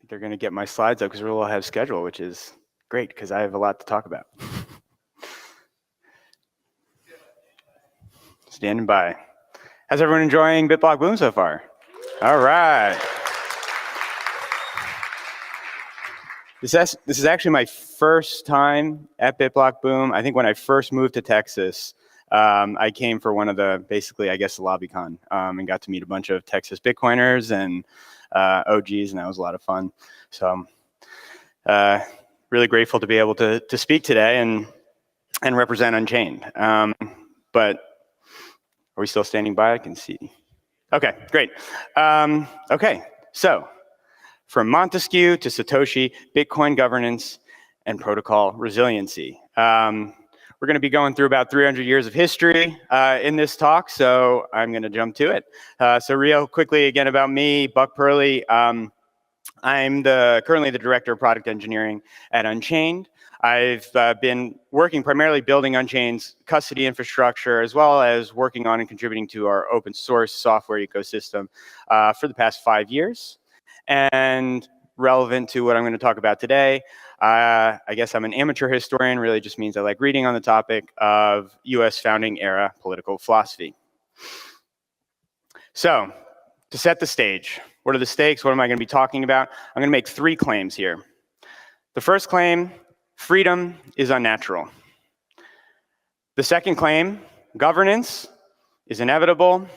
they're going to get my slides up because we're a little ahead of schedule, which is great because I have a lot to talk about. Standing by. How's everyone enjoying BitBlockBoom so far? All right. This is actually my first time at BitBlockBoom. I think when I first moved to Texas, I came for one of the, basically, I guess, the LobbyCon, and got to meet a bunch of Texas Bitcoiners and OGs, and that was a lot of fun. So really grateful to be able to speak today and represent Unchained. But are we still standing by? I can see. Okay, great. Okay, so from Montesquieu to Satoshi, Bitcoin governance and protocol resiliency. We're going to be going through about 300 years of history in this talk, so I'm going to jump to it. So real quickly again about me, Buck Perley. I'm currently the Director of Product Engineering at Unchained. I've been working primarily building Unchained's custody infrastructure, as well as working on and contributing to our open source software ecosystem for the past 5 years. And relevant to what I'm going to talk about today, I guess I'm an amateur historian. Really just means I like reading on the topic of US founding era political philosophy. So to set the stage, what are the stakes? What am I going to be talking about? I'm going to make 3 claims here. The first claim, freedom is unnatural. The second claim, governance is inevitable.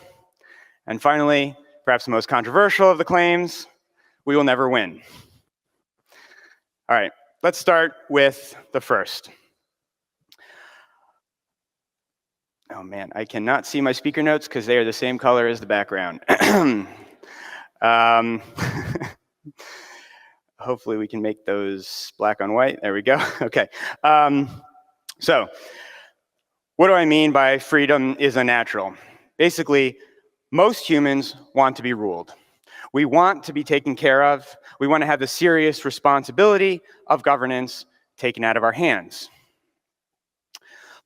And finally, perhaps the most controversial of the claims, we will never win. All right, let's start with the first. Oh man, I cannot see my speaker notes because they are the same color as the background. Hopefully we can make those black on white. There we go. Okay. So what do I mean by freedom is unnatural? Basically, most humans want to be ruled. We want to be taken care of. We want to have the serious responsibility of governance taken out of our hands.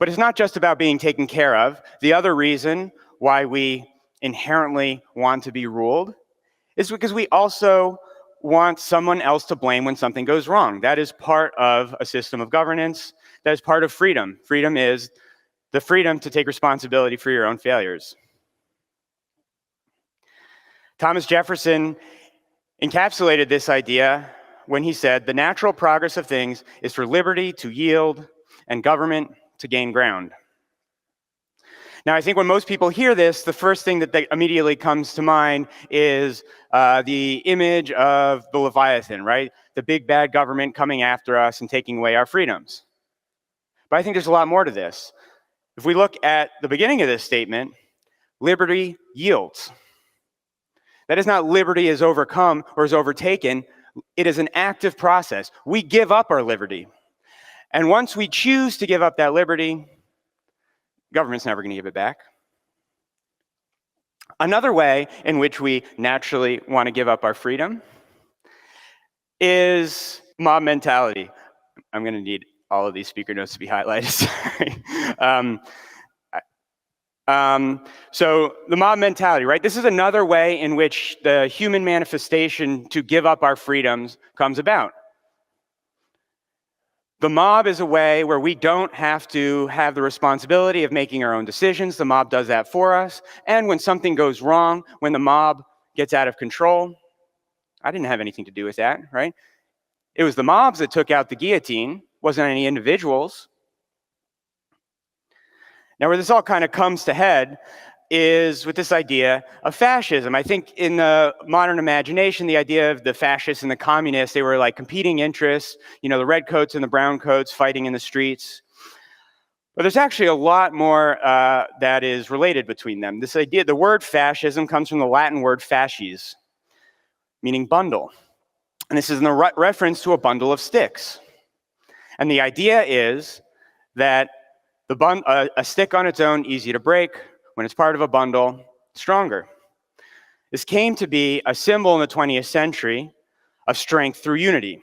But it's not just about being taken care of. The other reason why we inherently want to be ruled is because we also want someone else to blame when something goes wrong. That is part of a system of governance. That is part of freedom. Freedom is the freedom to take responsibility for your own failures. Thomas Jefferson encapsulated this idea when he said, "The natural progress of things is for liberty to yield and government to gain ground." Now, I think when most people hear this, the first thing that immediately comes to mind is the image of the Leviathan, right? The big bad government coming after us and taking away our freedoms. But I think there's a lot more to this. If we look at the beginning of this statement, liberty yields. That is not liberty is overcome or is overtaken. It is an active process. We give up our liberty. And once we choose to give up that liberty, government's never going to give it back. Another way in which we naturally want to give up our freedom is mob mentality. I'm going to need all of these speaker notes to be highlighted. Sorry. So the mob mentality, right? This is another way in which the human manifestation to give up our freedoms comes about. The mob is a way where we don't have to have the responsibility of making our own decisions. The mob does that for us. And when something goes wrong, when the mob gets out of control, I didn't have anything to do with that, right? It was the mobs that took out the guillotine, wasn't any individuals. Now, where this all kind of comes to head is with this idea of fascism. I think in the modern imagination, the idea of the fascists and the communists, they were like competing interests, you know, the red coats and the brown coats fighting in the streets. But there's actually a lot more that is related between them. This idea, the word fascism comes from the Latin word fasces, meaning bundle. And this is in reference to a bundle of sticks. And the idea is that a stick on its own, easy to break. When it's part of a bundle, stronger. This came to be a symbol in the 20th century of strength through unity.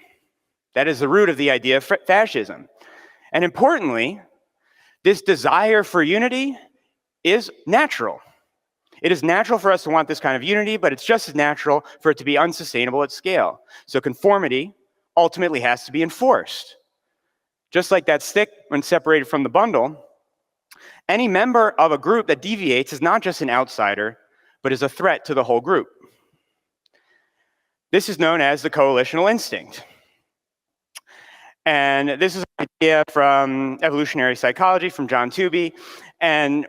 That is the root of the idea of fascism. And importantly, this desire for unity is natural. It is natural for us to want this kind of unity, but it's just as natural for it to be unsustainable at scale. So conformity ultimately has to be enforced. Just like that stick when separated from the bundle, any member of a group that deviates is not just an outsider, but is a threat to the whole group. This is known as the coalitional instinct. And this is an idea from evolutionary psychology from John Tooby. And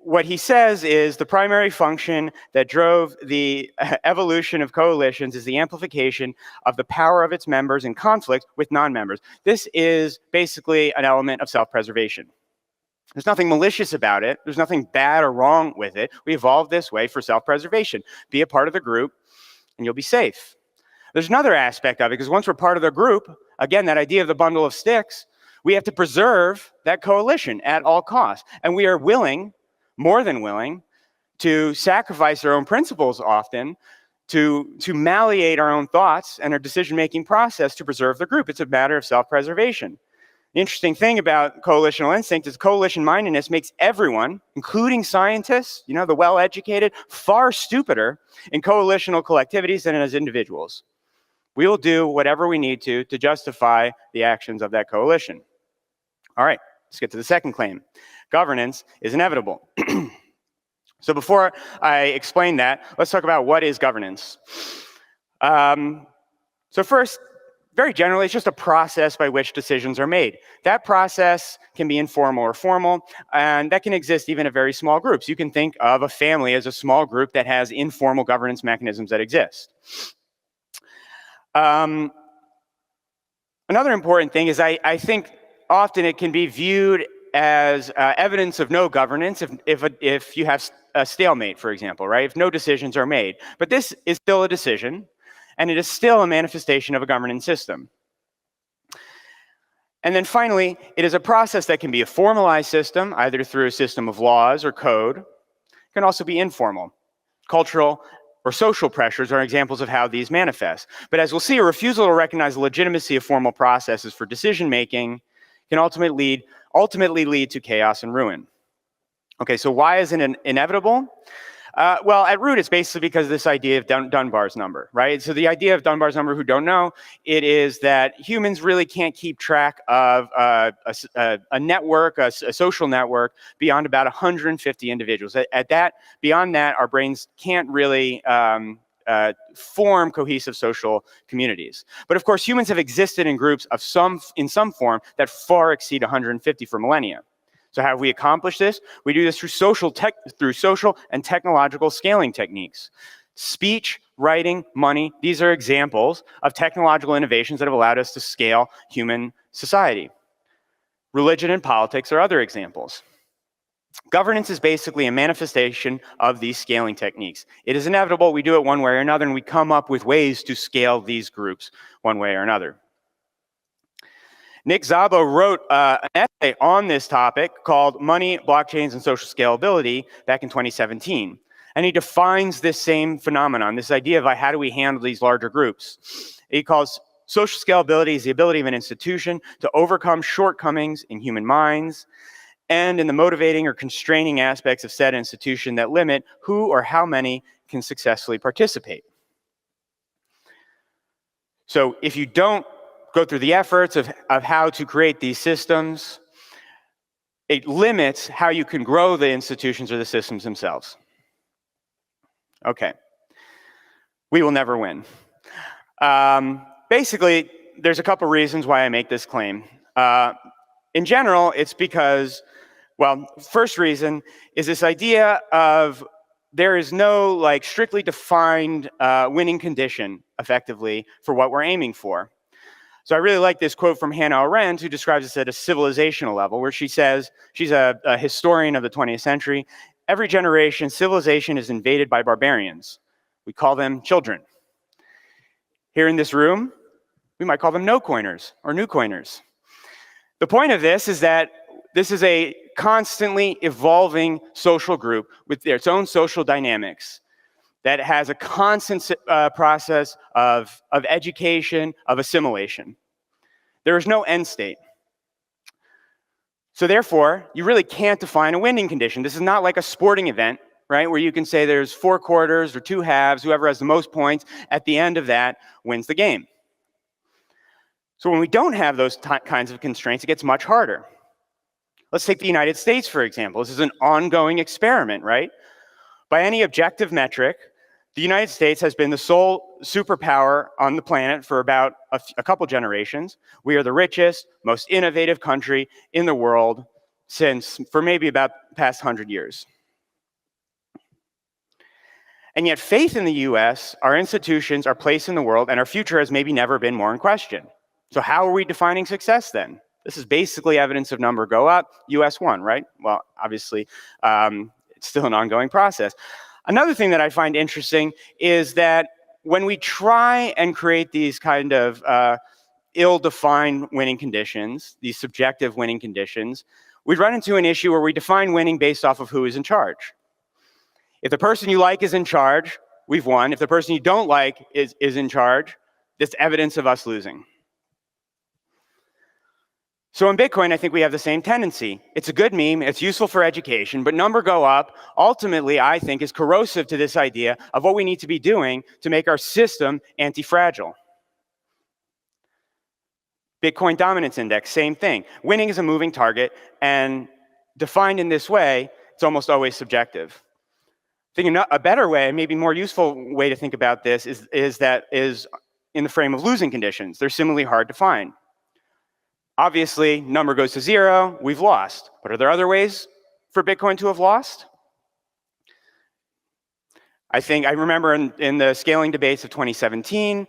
what he says is the primary function that drove the evolution of coalitions is the amplification of the power of its members in conflict with non-members. This is basically an element of self-preservation. There's nothing malicious about it. There's nothing bad or wrong with it. We evolved this way for self-preservation. Be a part of the group and you'll be safe. There's another aspect of it, because once we're part of the group, again, that idea of the bundle of sticks, we have to preserve that coalition at all costs. And we are willing, more than willing, to sacrifice our own principles often, to malleate our own thoughts and our decision-making process to preserve the group. It's a matter of self-preservation. The interesting thing about coalitional instinct is coalition mindedness makes everyone, including scientists, the well-educated, far stupider in coalitional collectivities than as individuals. We will do whatever we need to justify the actions of that coalition. All right, let's get to the second claim. Governance is inevitable. So before I explain that, let's talk about what is governance. So first, very generally, it's just a process by which decisions are made. That process can be informal or formal, and that can exist even in very small groups. You can think of a family as a small group that has informal governance mechanisms that exist. Another important thing is I think often it can be viewed as evidence of no governance if you have a stalemate, for example, right? If no decisions are made. But this is still a decision, and it is still a manifestation of a governance system. And then finally, it is a process that can be a formalized system, either through a system of laws or code. It can also be informal. Cultural or social pressures are examples of how these manifest. But as we'll see, a refusal to recognize the legitimacy of formal processes for decision-making can ultimately lead to chaos and ruin. Okay, so why is it inevitable? Well, at root, it's basically because of this idea of Dunbar's number, right? So the idea of Dunbar's number, who don't know, it is that humans really can't keep track of a network, a social network, beyond about 150 individuals. Beyond that, our brains can't really form cohesive social communities. But of course, humans have existed in groups in some form that far exceed 150 for millennia. So how have we accomplished this? We do this through social and technological scaling techniques. Speech, writing, money, these are examples of technological innovations that have allowed us to scale human society. Religion and politics are other examples. Governance is basically a manifestation of these scaling techniques. It is inevitable, we do it one way or another, and we come up with ways to scale these groups one way or another. Nick Szabo wrote an essay on this topic called Money, Blockchains, and Social Scalability back in 2017. And he defines this same phenomenon, this idea of how do we handle these larger groups. He calls social scalability as the ability of an institution to overcome shortcomings in human minds and in the motivating or constraining aspects of said institution that limit who or how many can successfully participate. So if you don't go through the efforts of how to create these systems, it limits how you can grow the institutions or the systems themselves. Okay, we will never win. Basically, there's a couple reasons why I make this claim. In general, it's because, well, first reason is this idea of there is no strictly defined winning condition, effectively, for what we're aiming for. So I really like this quote from Hannah Arendt, who describes this at a civilizational level, where she says, she's a historian of the 20th century, every generation, civilization is invaded by barbarians. We call them children. Here in this room, we might call them no-coiners or new-coiners. The point of this is that this is a constantly evolving social group with its own social dynamics that has a constant process of education, of assimilation. There is no end state. So therefore, you really can't define a winning condition. This is not like a sporting event, right? Where you can say there's 4 quarters or 2 halves, whoever has the most points at the end of that wins the game. So when we don't have those kinds of constraints, it gets much harder. Let's take the United States, for example. This is an ongoing experiment, right? By any objective metric, the United States has been the sole superpower on the planet for about a couple generations. We are the richest, most innovative country in the world for maybe about the past 100 years. And yet faith in the US, our institutions, our place in the world, and our future has maybe never been more in question. So how are we defining success then? This is basically evidence of number go up, US won, right? Well, obviously, it's still an ongoing process. Another thing that I find interesting is that when we try and create these kind of ill-defined winning conditions, these subjective winning conditions, we run into an issue where we define winning based off of who is in charge. If the person you like is in charge, we've won. If the person you don't like is in charge, that's evidence of us losing. So in Bitcoin, I think we have the same tendency. It's a good meme, it's useful for education, but number go up, ultimately, I think, is corrosive to this idea of what we need to be doing to make our system anti-fragile. Bitcoin Dominance Index, same thing. Winning is a moving target, and defined in this way, it's almost always subjective. I think a better way, maybe more useful way to think about this is in the frame of losing conditions. They're similarly hard to find. Obviously, number goes to 0, we've lost. But are there other ways for Bitcoin to have lost? I remember in the scaling debates of 2017,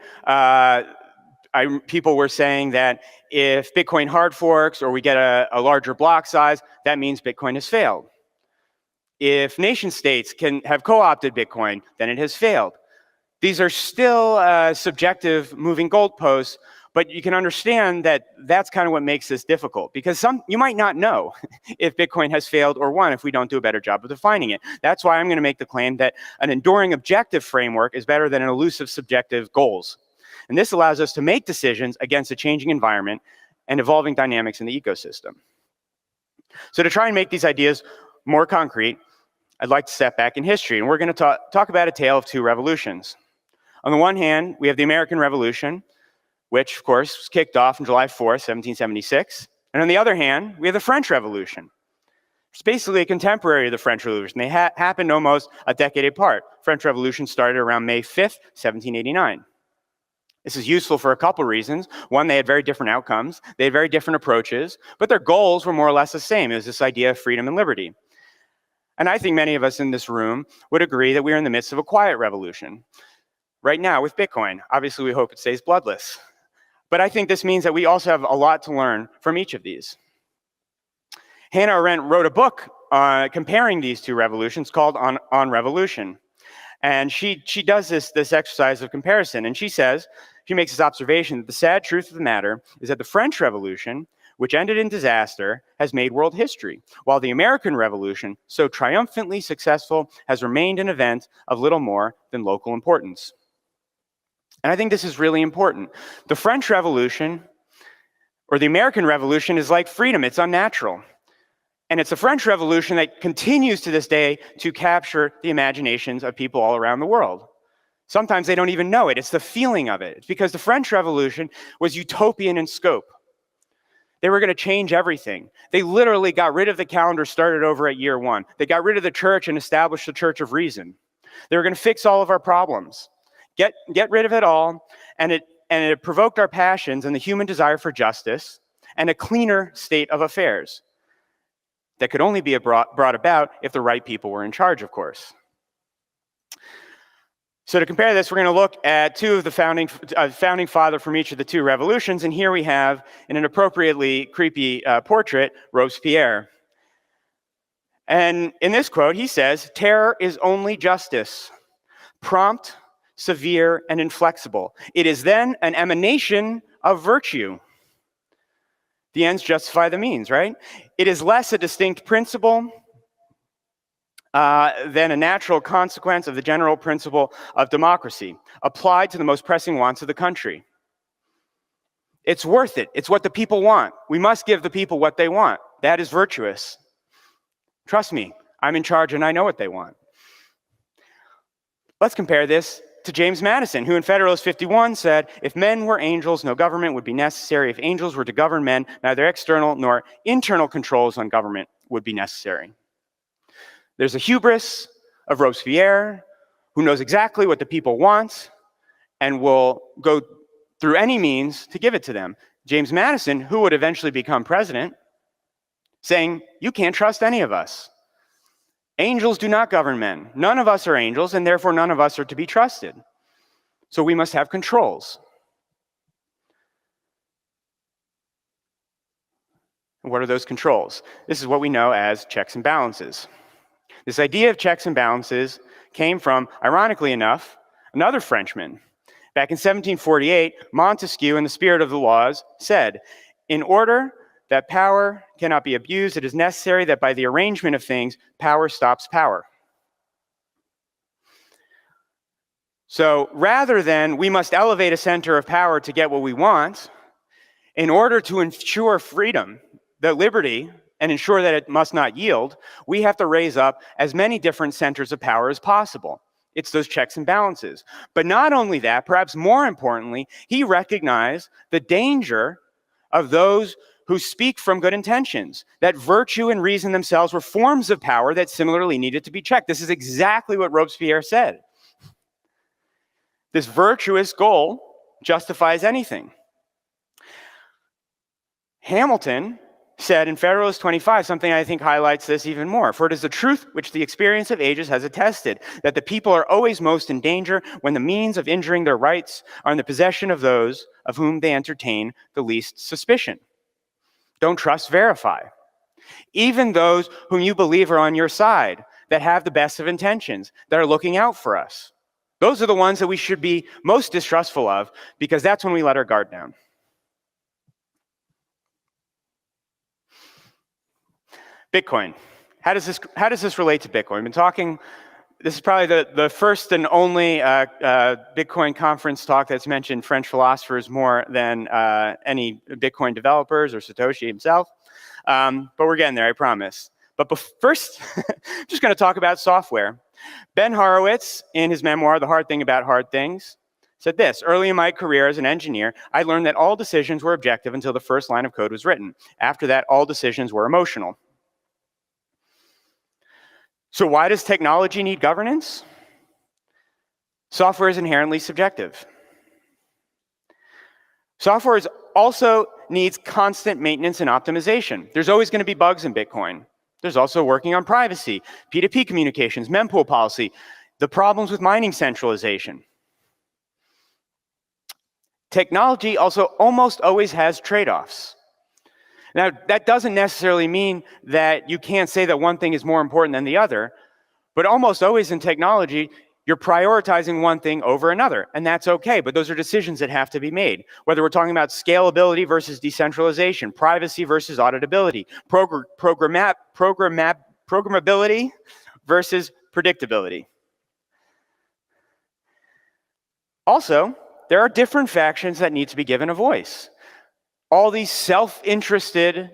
people were saying that if Bitcoin hard forks or we get a larger block size, that means Bitcoin has failed. If nation states can have co-opted Bitcoin, then it has failed. These are still subjective moving goalposts, but you can understand that that's kind of what makes this difficult, because you might not know if Bitcoin has failed or won if we don't do a better job of defining it. That's why I'm going to make the claim that an enduring objective framework is better than an elusive subjective goals. And this allows us to make decisions against a changing environment and evolving dynamics in the ecosystem. So to try and make these ideas more concrete, I'd like to step back in history, and we're going to talk about a tale of 2 revolutions. On the one hand, we have the American Revolution, which, of course, was kicked off on July 4th, 1776. And on the other hand, we have the French Revolution. It's basically a contemporary of the French Revolution. They happened almost a decade apart. French Revolution started around May 5th, 1789. This is useful for a couple reasons. One, they had very different outcomes. They had very different approaches, but their goals were more or less the same. It was this idea of freedom and liberty. And I think many of us in this room would agree that we are in the midst of a quiet revolution. Right now with Bitcoin, obviously we hope it stays bloodless. But I think this means that we also have a lot to learn from each of these. Hannah Arendt wrote a book comparing these 2 revolutions called On Revolution. And she does this exercise of comparison, and she makes this observation that the sad truth of the matter is that the French Revolution, which ended in disaster, has made world history, while the American Revolution, so triumphantly successful, has remained an event of little more than local importance. And I think this is really important. The French Revolution, or the American Revolution, is like freedom. It's unnatural. And it's the French Revolution that continues to this day to capture the imaginations of people all around the world. Sometimes they don't even know it. It's the feeling of it. It's because the French Revolution was utopian in scope. They were going to change everything. They literally got rid of the calendar, started over at year 1. They got rid of the church and established the Church of Reason. They were going to fix all of our problems. Get rid of it all, and it provoked our passions and the human desire for justice and a cleaner state of affairs that could only be brought about if the right people were in charge, of course. So to compare this, we're going to look at 2 of the founding father from each of the 2 revolutions, and here we have, in an appropriately creepy portrait, Robespierre. And in this quote, he says, "Terror is only justice, prompt, severe, and inflexible. It is then an emanation of virtue. The ends justify the means," right? It is less a distinct principle than a natural consequence of the general principle of democracy, applied to the most pressing wants of the country. It's worth it. It's what the people want. We must give the people what they want. That is virtuous. Trust me, I'm in charge and I know what they want. Let's compare this to James Madison, who in Federalist 51 said, if men were angels, no government would be necessary. If angels were to govern men, neither external nor internal controls on government would be necessary. There's a hubris of Robespierre, who knows exactly what the people want and will go through any means to give it to them. James Madison, who would eventually become president, saying, you can't trust any of us. Angels do not govern men. None of us are angels, and therefore none of us are to be trusted. So we must have controls. And what are those controls? This is what we know as checks and balances. This idea of checks and balances came from, ironically enough, another Frenchman. Back in 1748, Montesquieu, in the spirit of the laws, said, in order that power cannot be abused, it is necessary that by the arrangement of things, power stops power. So rather than we must elevate a center of power to get what we want, in order to ensure freedom, the liberty, and ensure that it must not yield, we have to raise up as many different centers of power as possible. It's those checks and balances. But not only that, perhaps more importantly, he recognized the danger of those who speak from good intentions, that virtue and reason themselves were forms of power that similarly needed to be checked. This is exactly what Robespierre said. This virtuous goal justifies anything. Hamilton said in Federalist 25, something I think highlights this even more. For it is the truth which the experience of ages has attested, that the people are always most in danger when the means of injuring their rights are in the possession of those of whom they entertain the least suspicion. Don't trust, verify. Even those whom you believe are on your side, that have the best of intentions, that are looking out for us. Those are the ones that we should be most distrustful of, because that's when we let our guard down. Bitcoin. How does this relate to Bitcoin? We've been talking, this is probably the first and only Bitcoin conference talk that's mentioned French philosophers more than any Bitcoin developers or Satoshi himself. But we're getting there, I promise. But first, I'm just going to talk about software. Ben Horowitz, in his memoir, The Hard Thing About Hard Things, said this: early in my career as an engineer, I learned that all decisions were objective until the first line of code was written. After that, all decisions were emotional. So why does technology need governance? Software is inherently subjective. Software also needs constant maintenance and optimization. There's always going to be bugs in Bitcoin. There's also working on privacy, P2P communications, mempool policy, the problems with mining centralization. Technology also almost always has trade-offs. Now, that doesn't necessarily mean that you can't say that one thing is more important than the other, but almost always in technology, you're prioritizing one thing over another, and that's okay, but those are decisions that have to be made. Whether we're talking about scalability versus decentralization, privacy versus auditability, programmability versus predictability. Also, there are different factions that need to be given a voice. All these self-interested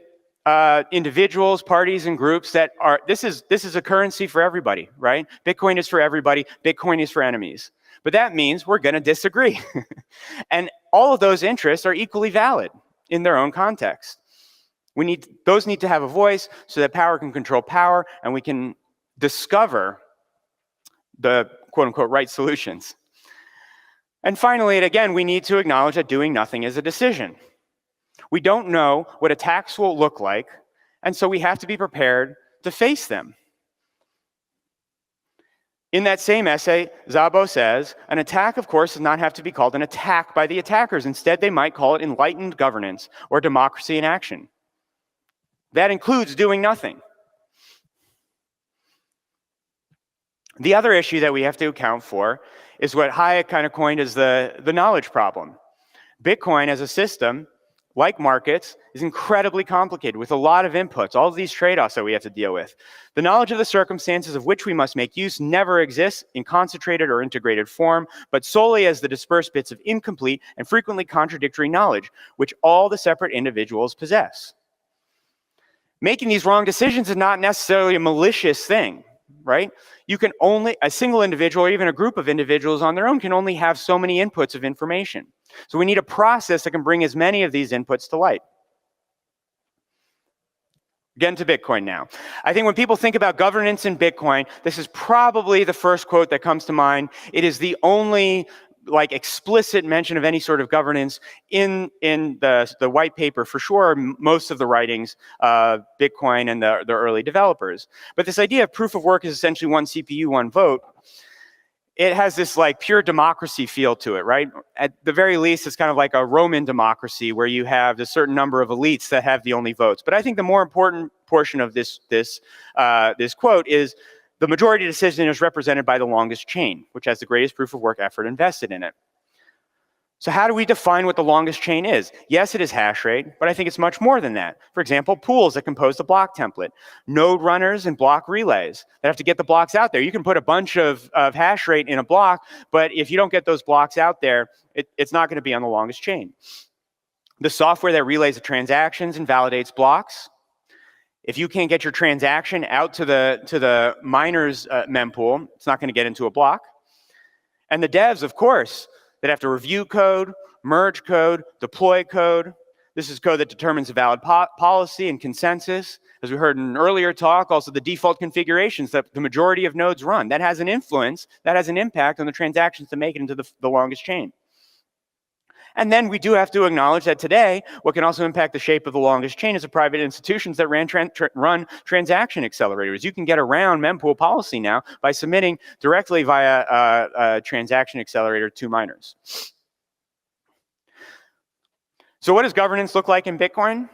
individuals, parties, and groups that are, this is a currency for everybody, right? Bitcoin is for everybody, Bitcoin is for enemies. But that means we're gonna disagree. And all of those interests are equally valid in their own context. Those need to have a voice so that power can control power and we can discover the quote-unquote right solutions. And finally, and again, we need to acknowledge that doing nothing is a decision. We don't know what attacks will look like, and so we have to be prepared to face them. In that same essay, Szabo says, an attack, of course, does not have to be called an attack by the attackers. Instead, they might call it enlightened governance or democracy in action. That includes doing nothing. The other issue that we have to account for is what Hayek kind of coined as the knowledge problem. Bitcoin as a system, like markets, is incredibly complicated with a lot of inputs, all of these trade-offs that we have to deal with. The knowledge of the circumstances of which we must make use never exists in concentrated or integrated form, but solely as the dispersed bits of incomplete and frequently contradictory knowledge, which all the separate individuals possess. Making these wrong decisions is not necessarily a malicious thing, right? A single individual or even a group of individuals on their own can only have so many inputs of information. So we need a process that can bring as many of these inputs to light. Getting to Bitcoin now. I think when people think about governance in Bitcoin, this is probably the first quote that comes to mind. It is the only explicit mention of any sort of governance in the white paper, for sure, most of the writings of Bitcoin and the early developers. But this idea of proof of work is essentially one CPU, one vote. It has this pure democracy feel to it, right? At the very least, it's kind of like a Roman democracy where you have a certain number of elites that have the only votes. But I think the more important portion of this quote is the majority decision is represented by the longest chain, which has the greatest proof of work effort invested in it. So how do we define what the longest chain is? Yes, it is hash rate, but I think it's much more than that. For example, pools that compose the block template, node runners and block relays that have to get the blocks out there. You can put a bunch of hash rate in a block, but if you don't get those blocks out there, it's not going to be on the longest chain. The software that relays the transactions and validates blocks. If you can't get your transaction out to the miner's mempool, it's not going to get into a block. And the devs, of course, that have to review code, merge code, deploy code. This is code that determines a valid policy and consensus. As we heard in an earlier talk, also the default configurations that the majority of nodes run. That has an influence, that has an impact on the transactions that make it into the longest chain. And then we do have to acknowledge that today, what can also impact the shape of the longest chain is the private institutions that run transaction accelerators. You can get around mempool policy now by submitting directly via a transaction accelerator to miners. So what does governance look like in Bitcoin?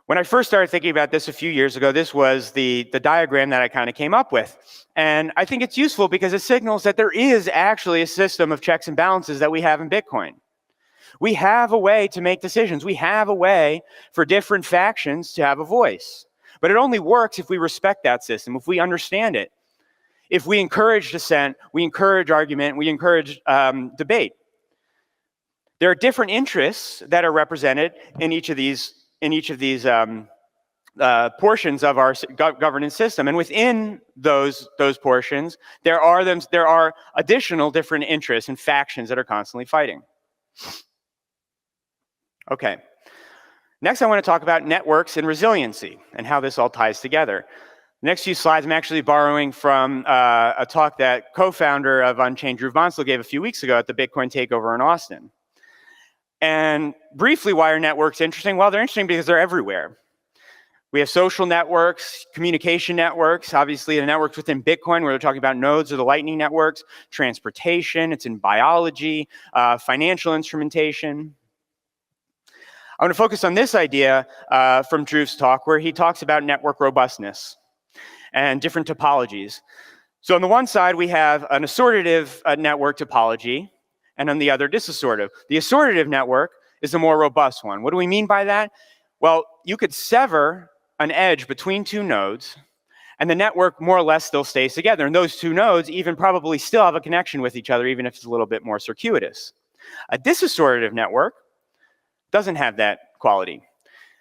When I first started thinking about this a few years ago, this was the diagram that I kind of came up with. And I think it's useful because it signals that there is actually a system of checks and balances that we have in Bitcoin. We have a way to make decisions. We have a way for different factions to have a voice. But it only works if we respect that system, if we understand it. If we encourage dissent, we encourage argument, we encourage debate. There are different interests that are represented in each of these portions of our governance system, and within those portions, there are additional different interests and factions that are constantly fighting. Okay. Next, I want to talk about networks and resiliency and how this all ties together. The next few slides I'm actually borrowing from a talk that co-founder of Unchained, Drew Bonsall, gave a few weeks ago at the Bitcoin takeover in Austin. And briefly, why are networks interesting? Well, they're interesting because they're everywhere. We have social networks, communication networks, obviously the networks within Bitcoin where they're talking about nodes or the Lightning networks, transportation, it's in biology, financial instrumentation. I want to focus on this idea from Drew's talk where he talks about network robustness and different topologies. So on the one side, we have an assortative network topology, and on the other, disassortative. The assortative network is the more robust one. What do we mean by that? Well, you could sever an edge between two nodes, and the network more or less still stays together. And those two nodes even probably still have a connection with each other, even if it's a little bit more circuitous. A disassortative network doesn't have that quality.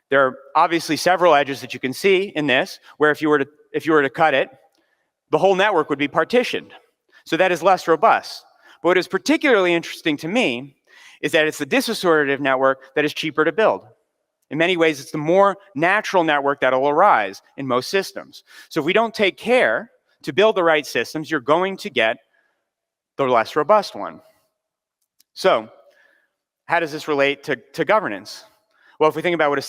There are obviously several edges that you can see in this, where if you were to cut it, the whole network would be partitioned. So that is less robust. But what is particularly interesting to me is that it's the disassortative network that is cheaper to build. In many ways, it's the more natural network that will arise in most systems. So if we don't take care to build the right systems, you're going to get the less robust one. So how does this relate to governance? Well, if we think about what a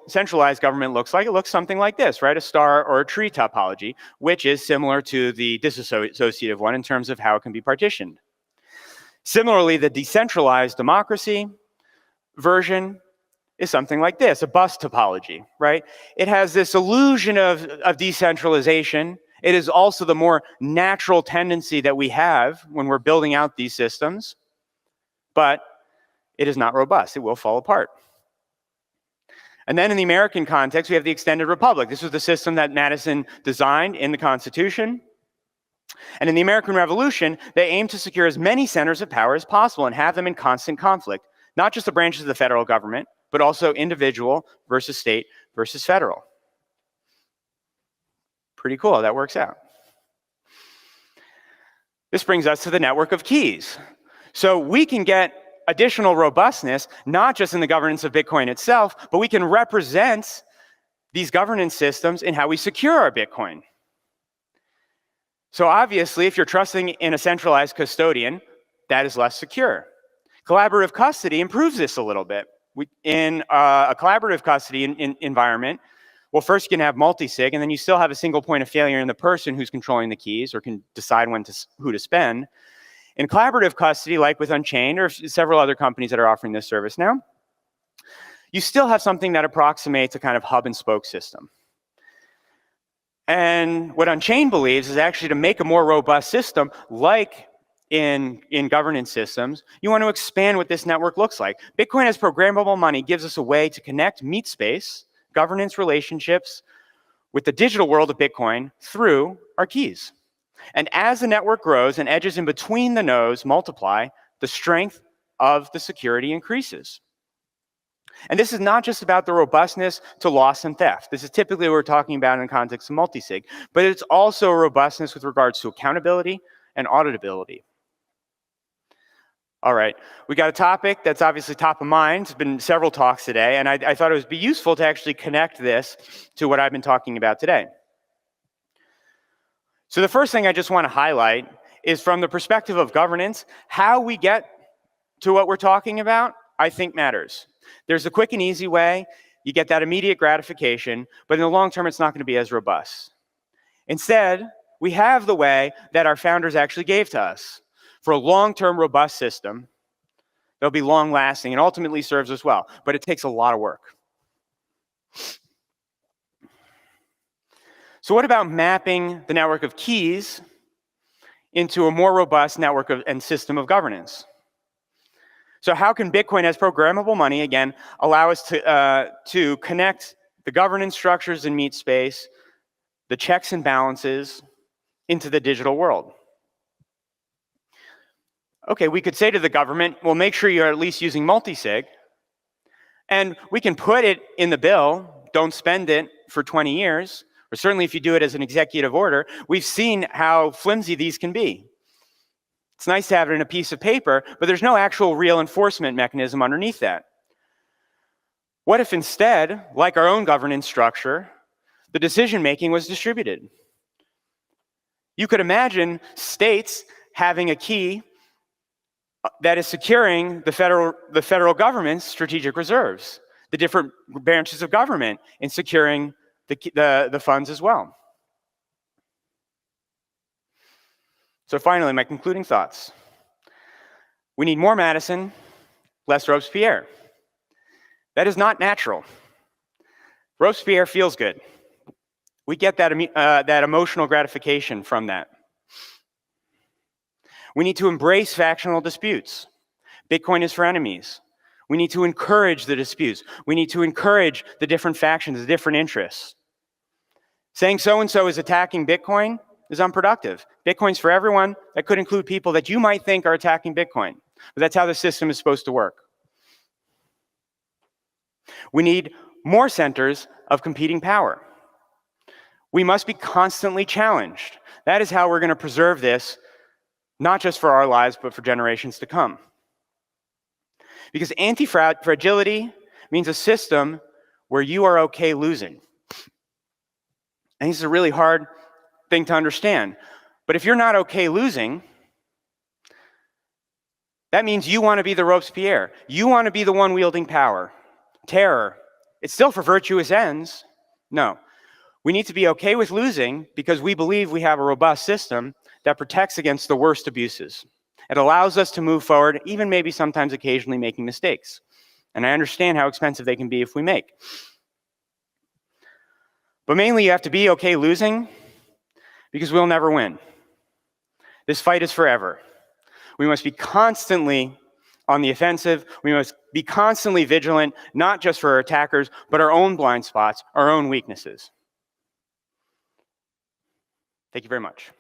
centralized government looks like, it looks something like this, right? A star or a tree topology, which is similar to the disassociative one in terms of how it can be partitioned. Similarly, the decentralized democracy version is something like this, a bus topology, right? It has this illusion of decentralization. It is also the more natural tendency that we have when we're building out these systems, but it is not robust. It will fall apart. And then in the American context, we have the extended republic. This was the system that Madison designed in the Constitution. And in the American Revolution, they aimed to secure as many centers of power as possible and have them in constant conflict, not just the branches of the federal government, but also individual versus state versus federal. Pretty cool how that works out. This brings us to the network of keys. So we can get additional robustness, not just in the governance of Bitcoin itself, but we can represent these governance systems in how we secure our Bitcoin. So obviously, if you're trusting in a centralized custodian, that is less secure. Collaborative custody improves this a little bit. In a collaborative custody environment, well, first you can have multi-sig, and then you still have a single point of failure in the person who's controlling the keys or can decide who to spend. In collaborative custody, like with Unchained or several other companies that are offering this service now, you still have something that approximates a kind of hub and spoke system. And what Unchained believes is actually to make a more robust system, like in governance systems, you want to expand what this network looks like. Bitcoin as programmable money gives us a way to connect meat space, governance relationships, with the digital world of Bitcoin through our keys. And as the network grows and edges in between the nodes multiply, the strength of the security increases. And this is not just about the robustness to loss and theft. This is typically what we're talking about in the context of multisig, but it's also a robustness with regards to accountability and auditability. All right, we got a topic that's obviously top of mind. There's been several talks today, and I thought it would be useful to actually connect this to what I've been talking about today. So the first thing I just want to highlight is from the perspective of governance, how we get to what we're talking about, I think matters. There's a quick and easy way. You get that immediate gratification, but in the long term, it's not going to be as robust. Instead, we have the way that our founders actually gave to us. For a long-term robust system, they'll be long-lasting and ultimately serves us well, but it takes a lot of work. So what about mapping the network of keys into a more robust network and system of governance? So how can Bitcoin as programmable money, again, allow us to connect the governance structures in meat space, the checks and balances into the digital world? Okay, we could say to the government, well, make sure you're at least using multisig, and we can put it in the bill, don't spend it for 20 years, or certainly if you do it as an executive order. We've seen how flimsy these can be. It's nice to have it in a piece of paper, but there's no actual real enforcement mechanism underneath that. What if instead, like our own governance structure, the decision-making was distributed? You could imagine states having a key that is securing the federal government's strategic reserves, the different branches of government in securing the funds as well. So finally, my concluding thoughts. We need more Madison, less Robespierre. That is not natural. Robespierre feels good. We get that emotional gratification from that. We need to embrace factional disputes. Bitcoin is for enemies. We need to encourage the disputes. We need to encourage the different factions, the different interests. Saying so-and-so is attacking Bitcoin is unproductive. Bitcoin's for everyone. That could include people that you might think are attacking Bitcoin. But that's how the system is supposed to work. We need more centers of competing power. We must be constantly challenged. That is how we're going to preserve this, not just for our lives, but for generations to come. Because anti-fragility means a system where you are okay losing. And this is a really hard thing to understand. But if you're not okay losing, that means you want to be the Robespierre. You want to be the one wielding power. Terror. It's still for virtuous ends. No. We need to be okay with losing because we believe we have a robust system that protects against the worst abuses. It allows us to move forward, even maybe sometimes occasionally making mistakes. And I understand how expensive they can be if we make. But mainly you have to be okay losing because we'll never win. This fight is forever. We must be constantly on the offensive. We must be constantly vigilant, not just for our attackers, but our own blind spots, our own weaknesses. Thank you very much.